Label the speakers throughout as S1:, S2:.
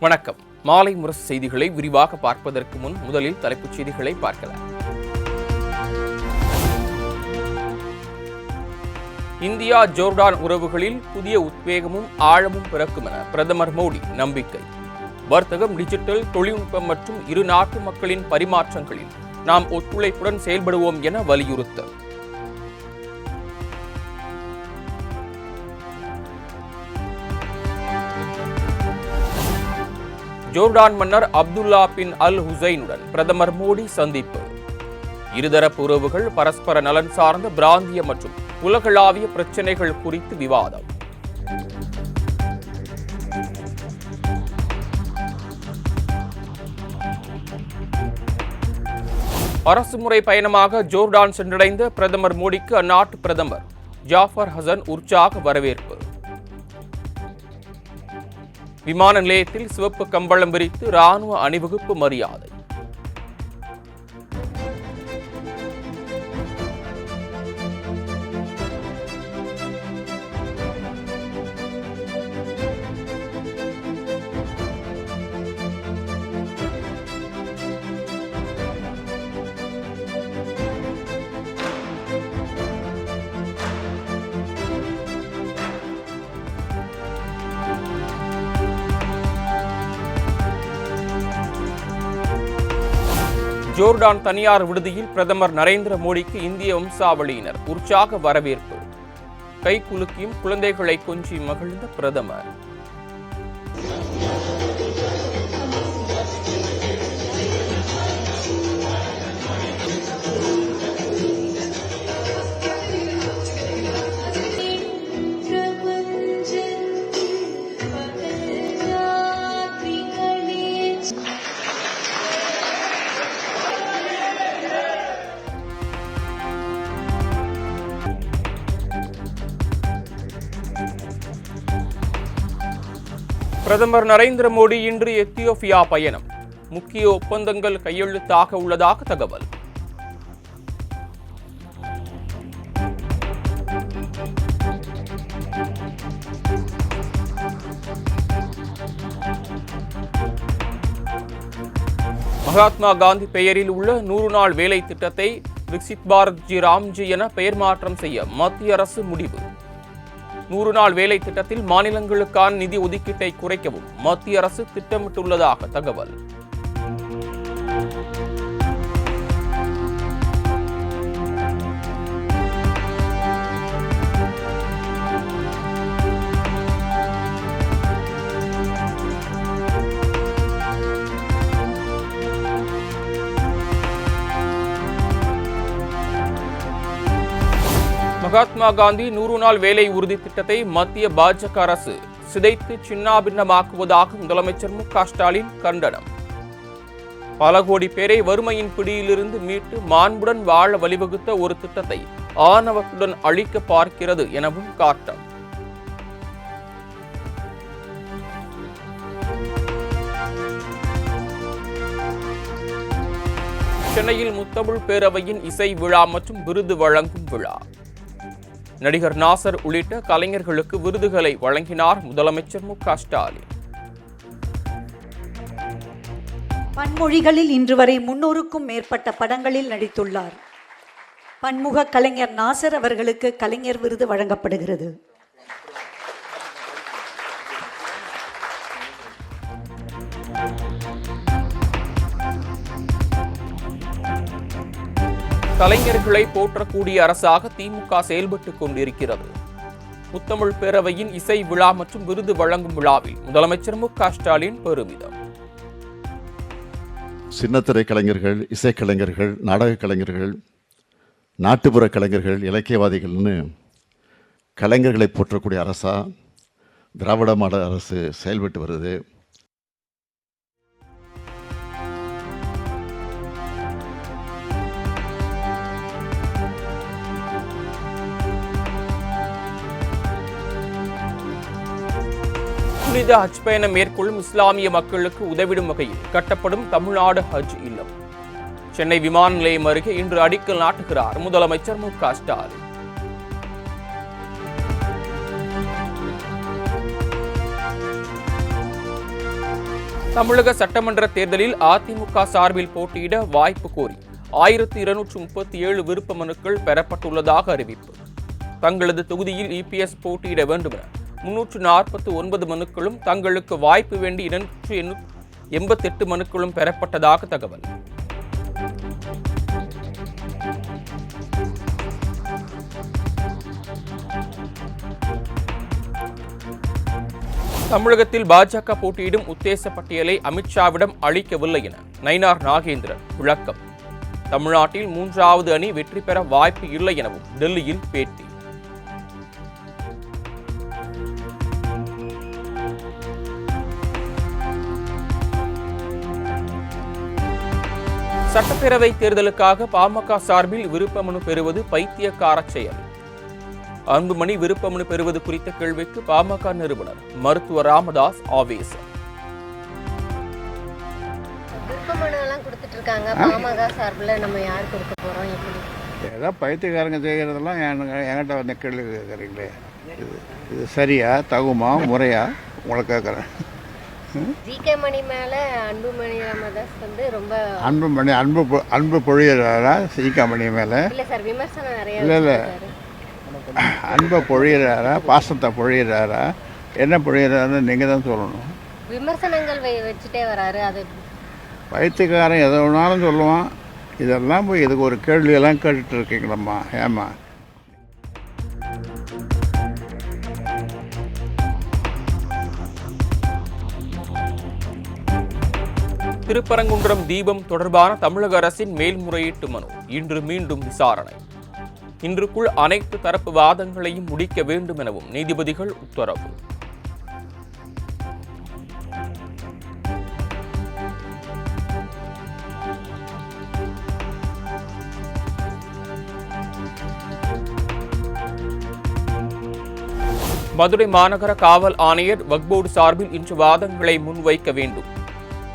S1: வணக்கம். மாலை முரசு செய்திகளை விரிவாக பார்ப்பதற்கு முன் முதலில் தலைப்புச் செய்திகளை பார்க்கலாம். இந்தியா ஜோர்டான் உறவுகளில் புதிய உத்வேகமும் ஆழமும் பிறக்கும் என பிரதமர் மோடி நம்பிக்கை. வர்த்தகம், டிஜிட்டல் தொழில்நுட்பம் மற்றும் இரு நாட்டு மக்களின் பரிமாற்றங்களில் நாம் ஒத்துழைப்புடன் செயல்படுவோம் என வலியுறுத்தல். ஜோர்டான் மன்னர் அப்துல்லா பின் அல் ஹுசைனுடன் பிரதமர் மோடி சந்திப்பு. இருதரப்பு உறவுகள், பரஸ்பர நலன் சார்ந்த பிராந்திய மற்றும் உலகளாவிய பிரச்சினைகள் குறித்து விவாதம். அரசுமுறை பயணமாக ஜோர்டான் சென்றடைந்த பிரதமர் மோடிக்கு அந்நாட்டு பிரதமர் ஜாஃபர் ஹசன் உற்சாக வரவேற்பு. விமான நிலையத்தில் சிவப்பு கம்பளம் விரித்து ராணுவ அணிவகுப்பு மரியாதை. ஜோர்டான் தனியார் விடுதியில் பிரதமர் நரேந்திர மோடிக்கு இந்திய வம்சாவளியினர் உற்சாக வரவேற்பு. கைகுலுக்கியும் குழந்தைகளை கொஞ்சி மகிழ்ந்த பிரதமர். பிரதமர் நரேந்திர மோடி இன்று எத்தியோப்பியா பயணம். முக்கிய ஒப்பந்தங்கள் கையெழுத்தாக உள்ளதாக தகவல். மகாத்மா காந்தி பெயரில் உள்ள 100 நாள் வேலை திட்டத்தை விக்சித் பாரத் ஜி ராம்ஜி என பெயர் மாற்றம் செய்ய மத்திய அரசு முடிவு. 100 நாள் வேலை திட்டத்தில் மாநிலங்களுக்கான நிதி ஒதுக்கீட்டை குறைக்கவும் மத்திய அரசு திட்டமிட்டுள்ளதாக தகவல். மகாத்மா காந்தி 100 நாள் வேலை உறுதி திட்டத்தை மத்திய பாஜக அரசு சிதைத்து சின்னாபின்னமாக்குவதாக முதலமைச்சர் மு.க.ஸ்டாலின் கண்டனம். பல கோடி பேரை வறுமையின் பிடியிலிருந்து மீட்டு மாண்புடன் வாழ வழிவகுத்த ஒரு திட்டத்தை ஆணவத்துடன் அழிக்க பார்க்கிறது எனவும் காட்டம். சென்னையில் முத்தமிழ் பேரவையின் இசை விழா மற்றும் விருது வழங்கும் விழா. நடிகர் நாசர் உள்ளிட்ட கலைஞர்களுக்கு விருதுகளை வழங்கினார் முதலமைச்சர் மு.க.ஸ்டாலின்.
S2: பன்மொழிகளில் இன்று வரை 300க்கும் மேற்பட்ட படங்களில் நடித்துள்ளார். பன்முக கலைஞர் நாசர் அவர்களுக்கு கலைஞர் விருது வழங்கப்படுகிறது.
S1: கலைஞர்களை போற்றக்கூடிய அரசாக திமுக செயல்பட்டுக் கொண்டிருக்கிறது. முத்தமிழ் பேரவையின் இசை விழா மற்றும் விருது வழங்கும் விழாவில் முதலமைச்சர் மு.க.ஸ்டாலின் பெருமிதம்.
S3: சின்னத்திரை கலைஞர்கள், இசைக்கலைஞர்கள், நாடக கலைஞர்கள், நாட்டுப்புற கலைஞர்கள், இலக்கியவாதிகள்னு கலைஞர்களை போற்றக்கூடிய அரசா திராவிட மாடல் அரசு செயல்பட்டு வருது.
S1: புனித ஹஜ் பயணம் மேற்கொள்ளும் இஸ்லாமிய மக்களுக்கு உதவிடும் வகையில் கட்டப்படும் தமிழ்நாடு ஹஜ் இல்லம். சென்னை விமான நிலையம் அருகே இன்று அடிக்கல் நாட்டுகிறார் முதலமைச்சர் மு.க.ஸ்டாலின். தமிழக சட்டமன்ற தேர்தலில் அதிமுக சார்பில் போட்டியிட வாய்ப்பு கோரி 1237 விருப்ப மனுக்கள் பெறப்பட்டுள்ளதாக அறிவிப்பு. தங்களது தொகுதியில் இபிஎஸ் போட்டியிட வேண்டும் என 349 மனுக்களும், தங்களுக்கு வாய்ப்பு வேண்டி 288 மனுக்களும் பெறப்பட்டதாக தகவல். தமிழகத்தில் பாஜக போட்டியிடும் உத்தேச பட்டியலை அமித்ஷாவிடம் அளிக்கவில்லை என நயினார் நாகேந்திரன் விளக்கம். தமிழ்நாட்டில் 3வது அணி வெற்றி பெற வாய்ப்பு இல்லை எனவும் டெல்லியில் பேட்டி. சட்டப்பேரவை தேர்தலுக்காக பாமக சார்பில் விருப்ப மனு பெறுவது பைத்தியக்கார செயல். அன்புமணி விருப்ப மனு பெறுவது குறித்த கேள்விக்கு பாமக நிறுவனர் மருத்துவர் ராமதாஸ் ஆவேசம்.
S4: ஏதோ பைத்தியக்காரங்க செய்கிறதெல்லாம் என்கிட்ட வந்து கேள்வி கேட்குறீங்களே, இது சரியா, தகுமா, முறையா உங்களை கேட்குறேன்.
S5: ஜிகே மணி மேலே அன்புமணி ராமதாஸ் வந்து ரொம்ப
S4: அன்பு பொழியிறாரா ஜிகே மணி மேலே?
S5: இல்லை சார், விமர்சனம் நிறைய.
S4: இல்லை அன்பை பொழியிறாரா, பாசத்தை பொழியிறாரா, என்ன பொழியிறாருன்னு நீங்கள் தான் சொல்லணும்.
S5: விமர்சனங்கள் வச்சுட்டே வராரு. அது
S4: பைத்தியக்காரன் எதை வேணாலும் சொல்லுவான். இதெல்லாம் போய் இதுக்கு ஒரு கேள்வியெல்லாம் கேட்டுட்டு இருக்கீங்களம்மா, ஏமா?
S1: திருப்பரங்குன்றம் தீபம் தொடர்பான தமிழக அரசின் மேல்முறையீட்டு மனு இன்று மீண்டும் விசாரணை. இன்றுக்குள் அனைத்து தரப்பு வாதங்களையும் முடிக்க வேண்டும் எனவும் நீதிபதிகள் உத்தரவு. மதுரை மாநகர காவல் ஆணையர் வக்போர்டு சார்பில் இன்று வாதங்களை முன்வைக்க வேண்டும்.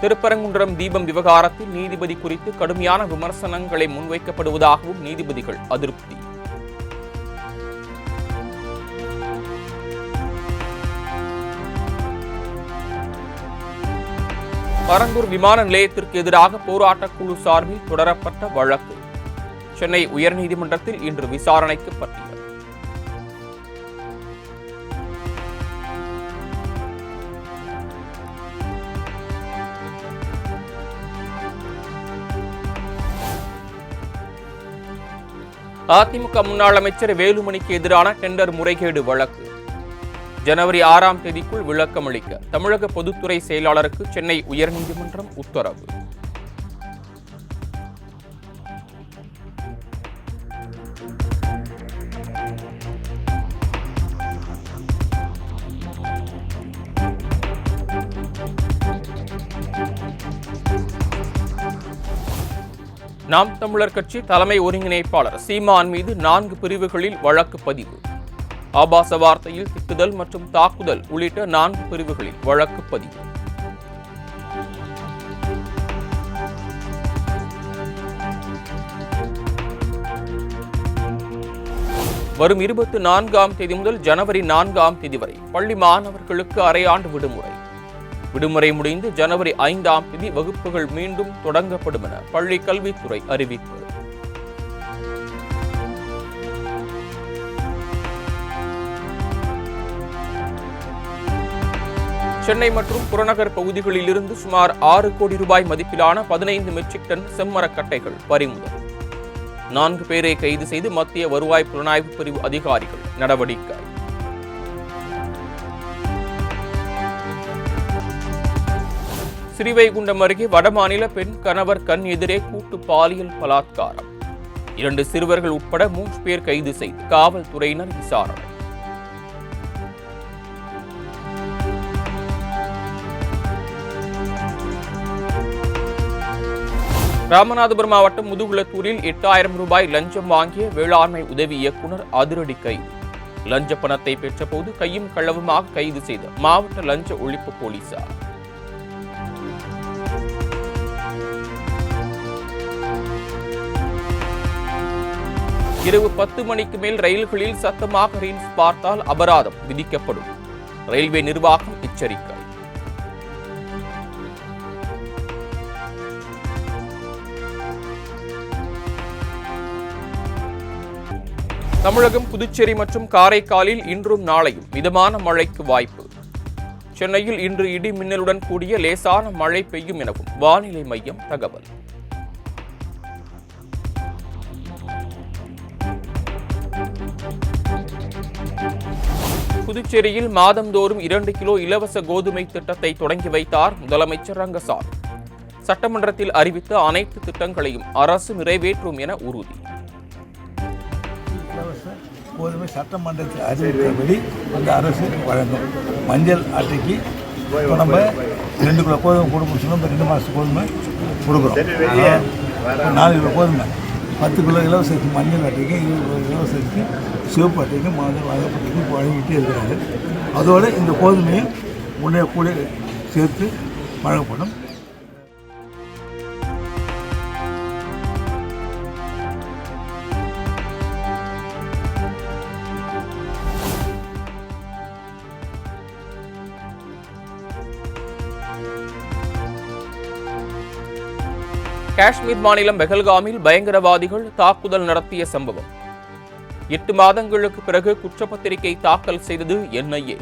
S1: திருப்பரங்குன்றம் தீபம் விவகாரத்தில் நீதிபதி குறித்து கடுமையான விமர்சனங்களை முன்வைக்கப்படுவதாகவும் நீதிபதிகள் அதிருப்தி. பரந்தூர் விமான நிலையத்திற்கு எதிராக போராட்டக் குழு சார்பில் தொடரப்பட்ட வழக்கு சென்னை உயர்நீதிமன்றத்தில் இன்று விசாரணைக்கு பட்டியல். அதிமுக முன்னாள் அமைச்சர் வேலுமணிக்கு எதிரான டெண்டர் முறைகேடு வழக்கு ஜனவரி 6ஆம் தேதிக்குள் விளக்கம் அளிக்க தமிழக பொதுத்துறை செயலாளருக்கு சென்னை உயர்நீதிமன்றம் உத்தரவு. நாம் தமிழர் கட்சி தலைமை ஒருங்கிணைப்பாளர் சீமான் மீது 4 பிரிவுகளில் வழக்கு பதிவு. ஆபாச வார்த்தையில் திட்டுதல் மற்றும் தாக்குதல் உள்ளிட்ட 4 பிரிவுகளில் வழக்கு பதிவு. வரும் 24ஆம் தேதி முதல் ஜனவரி 4ஆம் தேதி வரை பள்ளி மாணவர்களுக்கு அரையாண்டு விடுமுறை. விடுமுறை முடிந்து ஜனவரி 5ஆம் தேதி வகுப்புகள் மீண்டும் தொடங்கப்படும் என பள்ளி கல்வித்துறை அறிவிப்பு. சென்னை மற்றும் புறநகர் பகுதிகளில் இருந்து சுமார் 6 கோடி ரூபாய் மதிப்பிலான 15 மெட்ரிக் டன் செம்மரக்கட்டைகள் பறிமுதல். 4 பேரை கைது செய்து மத்திய வருவாய் புலனாய்வு பிரிவு அதிகாரிகள் நடவடிக்கை. ஸ்ரீவைகுண்டம் அருகே வடமாநில பெண் கணவர் கண் எதிரே கூட்டு பாலியல் பலாத்காரம். 2 சிறுவர்கள் உட்பட 3 பேர் கைது செய்து காவல்துறையினர் விசாரணை. ராமநாதபுரம் மாவட்டம் முதுகுளத்தூரில் 8000 ரூபாய் லஞ்சம் வாங்கிய வேளாண்மை உதவி இயக்குநர் அதிரடி கைது. லஞ்ச பணத்தை பெற்றபோது கையும் களவுமாக கைது செய்த மாவட்ட லஞ்ச ஒழிப்பு போலீசார். இரவு 10 மணிக்கு மேல் ரயில்களில் சத்தமாக ரீல்ஸ் பார்த்தால் அபராதம் விதிக்கப்படும். ரயில்வே நிர்வாகம் எச்சரிக்கை. தமிழகம், புதுச்சேரி மற்றும் காரைக்காலில் இன்றும் நாளையும் மிதமான மழைக்கு வாய்ப்பு. சென்னையில் இன்று இடி மின்னலுடன் கூடிய லேசான மழை பெய்யும் எனவும் வானிலை மையம் தகவல். புதுச்சேரியில் மாதந்தோறும் 2 கிலோ இலவச கோதுமை திட்டத்தை தொடங்கி வைத்தார் முதலமைச்சர் ரங்கசாமி. சட்டமன்றத்தில் அறிவித்த அனைத்து திட்டங்களையும் அரசு நிறைவேற்றும் என உறுதி.
S6: கோதுமை சட்டமன்றத்தில் அறிவித்தபடி அந்த அரசு வழங்கும். மஞ்சள் அட்டைக்கு இப்போ நம்ம 2 கிலோ கோதுமை கொடுக்கணும் சொன்னால் 2 மாதத்துக்கு கோதுமை கொடுக்குறோம். 4 கிலோ கோதுமை, 10 கிலோ இலவசத்துக்கு மஞ்சள் அட்டைக்கு, 20 கிலோ இலவசத்துக்கு சிவப்பு அட்டைக்கு மாதம் வழங்கப்பட்டு வழங்கிட்டு இருக்கிறாங்க. அதோடு இந்த கோதுமையும் உடைய கூட சேர்த்து வழங்கப்படும்.
S1: காஷ்மீர் மாநிலம் பெஹல்காமில் பயங்கரவாதிகள் தாக்குதல் நடத்திய சம்பவம். 8 மாதங்களுக்கு பிறகு குற்றப்பத்திரிகை தாக்கல் செய்தது NIA.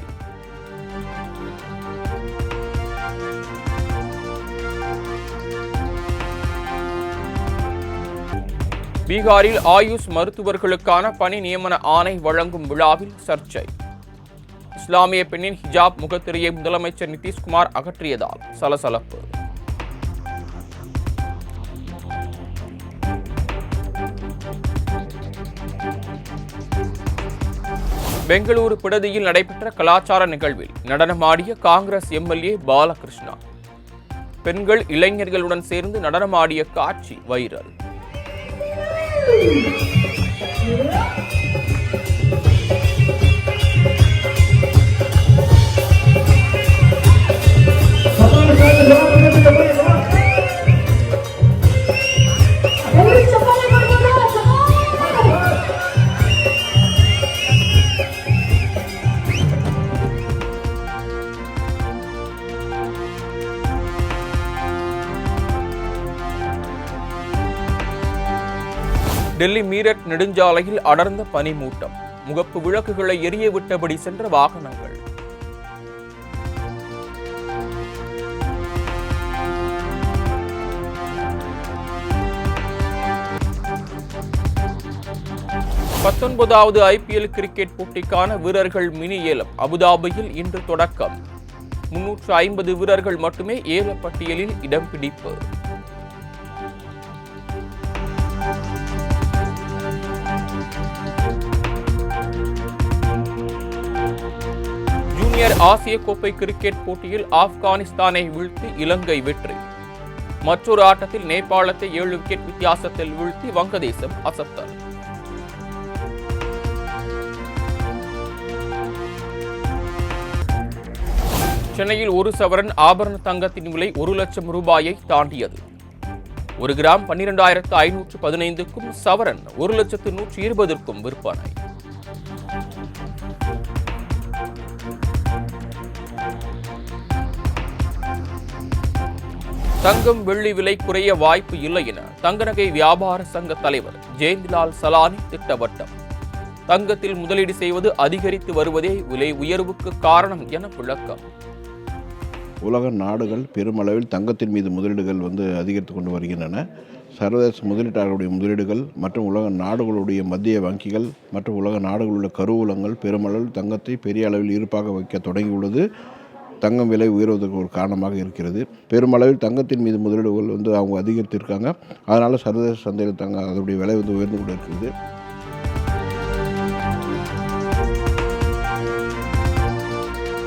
S1: பீகாரில் ஆயுஷ் மருத்துவர்களுக்கான பணி நியமன ஆணை வழங்கும் விழாவில் சர்ச்சை. இஸ்லாமிய பெண்ணின் ஹிஜாப் முகத்திரையை முதலமைச்சர் நிதிஷ்குமார் அகற்றியதால் சலசலப்பு. பெங்களூரு பிடதியில் நடைபெற்ற கலாச்சார நிகழ்வில் நடனமாடிய காங்கிரஸ் MLA பாலகிருஷ்ணா. பெண்கள், இளைஞர்களுடன் சேர்ந்து நடனமாடிய காட்சி வைரல். டெல்லி மீரட் நெடுஞ்சாலையில் அடர்ந்த பனிமூட்டம். முகப்பு விளக்குகளை எரிய விட்டபடி சென்ற வாகனங்கள். பத்தொன்பதாவது IPL கிரிக்கெட் போட்டிக்கான வீரர்கள் மினி ஏலம் அபுதாபியில் இன்று தொடக்கம். 350 வீரர்கள் மட்டுமே ஏல பட்டியலில் இடம் பிடிப்பு. ஜூனியர் ஆசிய கோப்பை கிரிக்கெட் போட்டியில் ஆப்கானிஸ்தானை வீழ்த்தி இலங்கை வெற்றி. மற்றொரு ஆட்டத்தில் நேபாளத்தை 7 விக்கெட் வித்தியாசத்தில் வீழ்த்தி வங்கதேசம் அசத்தல். சென்னையில் 1 சவரன் ஆபரண தங்கத்தின் விலை 1 லட்சம் ரூபாயை தாண்டியது. 1 கிராம் 12,515க்கும் சவரன் 1,120,000க்கும் விற்பனை. தங்கம், வெள்ளி விலை குறைய வாய்ப்பு இல்லை என தங்க நகை வியாபார சங்க தலைவர் ஜெயந்திலால் சலானி திட்டவட்டம். தங்கத்தில் முதலீடு செய்வது அதிகரித்து வருவதே விலை உயர்வுக்கு காரணம் என விளக்கம்.
S7: உலக நாடுகள் பெருமளவில் தங்கத்தின் மீது முதலீடுகள் அதிகரித்து கொண்டு வருகின்றன. சர்வதேச முதலீட்டாளர்களுடைய முதலீடுகள் மற்றும் உலக நாடுகளுடைய மத்திய வங்கிகள் மற்றும் உலக நாடுகளுடைய கருவூலங்கள் பெருமளவில் தங்கத்தை பெரிய அளவில் இருப்பாக வைக்க தொடங்கியுள்ளது. தங்கம் விலை உயர்வதற்கு ஒரு காரணமாக இருக்கிறது. பெருமளவில் தங்கத்தின் மீது முதலீடுகள் அவங்க அதிகரித்திருக்காங்க. அதனால் சர்வதேச சந்தையில் அதனுடைய விலை உயர்ந்து கொண்டு இருக்கிறது.